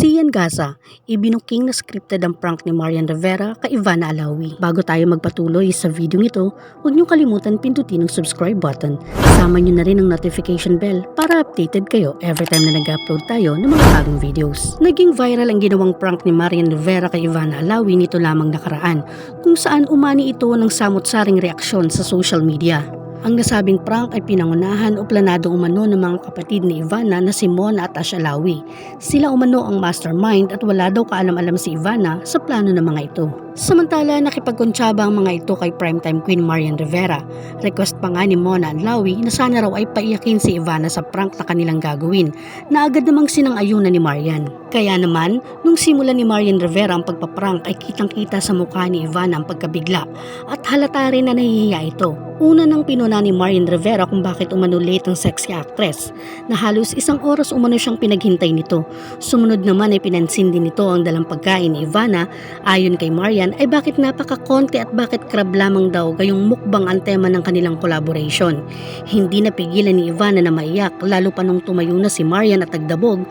Zian Gaza, ibinuking na scripted ang prank ni Marian Rivera kay Ivana Alawi. Bago tayo magpatuloy sa video ito, huwag niyo kalimutan pindutin ang subscribe button. Kasama niyo na rin ang notification bell para updated kayo every time na nag-upload tayo ng mga bagong videos. Naging viral ang ginawang prank ni Marian Rivera kay Ivana Alawi nito lamang nakaraan, kung saan umani ito ng samot-saring reaksyon sa social media. Ang nasabing prank ay pinangunahan o planado umano ng mga kapatid ni Ivana na si Mona at Ash Alawi. Sila umano ang mastermind at wala daw kaalam-alam si Ivana sa plano ng mga ito. Samantala, nakipagkuntsaba ang mga ito kay primetime queen Marian Rivera. Request pa nga ni Mona at Alawi na sana raw ay paiyakin si Ivana sa prank na kanilang gagawin, na agad namang sinang-ayunan ni Marian. Kaya naman, nung simulan ni Marian Rivera ang pagpaprank ay kitang-kita sa mukha ni Ivana ang pagkabigla at halata rin na nahihiya ito. Una nang pinuna ni Marian Rivera kung bakit umano late ang sexy actress, na halos 1 oras umano siyang pinaghintay nito. Sumunod naman ay pinansin din nito ang dalang pagkain ni Ivana. Ayon kay Marian ay bakit napakakonti at bakit crab lamang daw gayong mukbang ang tema ng kanilang collaboration. Hindi napigilan ni Ivana na maiyak, lalo pa nung tumayo na si Marian at nagdabog.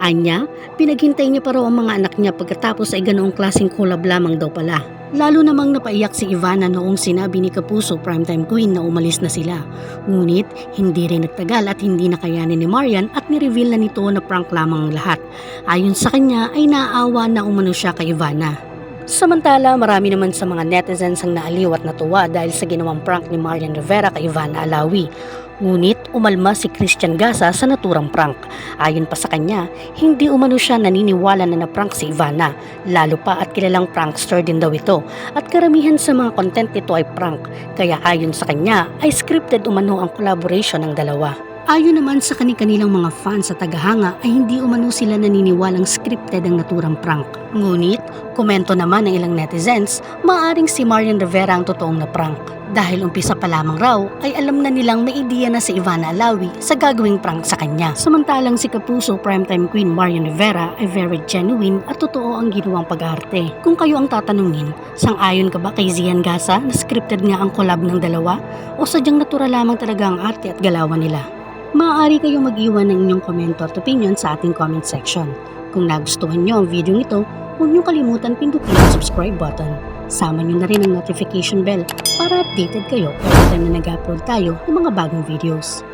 Anya, pinaghintay niya pa raw ang mga anak niya pagkatapos ay ganoong klaseng collab lamang daw pala. Lalo namang napaiyak si Ivana noong sinabi ni Kapuso primetime queen na umalis na sila. Ngunit hindi rin nagtagal at hindi nakayanin ni Marian at nireveal na nito na prank lamang ang lahat. Ayon sa kanya ay naaawa na umano siya kay Ivana. Samantala, marami naman sa mga netizens ang naaliw at natuwa dahil sa ginawang prank ni Marian Rivera kay Ivana Alawi. Ngunit umalma si Christian Gaza sa naturang prank. Ayon pa sa kanya, hindi umano siya naniniwala na naprank si Ivana, lalo pa at kilalang prankster din daw ito, at karamihan sa mga content nito ay prank, kaya ayon sa kanya ay scripted umano ang collaboration ng dalawa. Ayon naman sa kanilang mga fans sa tagahanga ay hindi umano sila naniniwalang scripted ang naturang prank. Ngunit, komento naman ng ilang netizens, maaaring si Marian Rivera ang totoong na prank. Dahil umpisa pa lamang raw ay alam na nilang may ideya na si Ivana Alawi sa gagawing prank sa kanya. Samantalang si Kapuso primetime queen Marian Rivera ay very genuine at totoo ang ginawang pag-arte. Kung kayo ang tatanungin, sang-ayon ka ba kay Zian Gaza na scripted nga ang collab ng dalawa o sadyang natural lamang talaga ang arte at galawan nila? Maaari kayong mag-iwan ng inyong komento at opinion sa ating comment section. Kung nagustuhan nyo ang video nito, huwag nyo kalimutan pindutin ang subscribe button. Sama nyo na rin ang notification bell para updated kayo every time na nag-upload tayo ng mga bagong videos.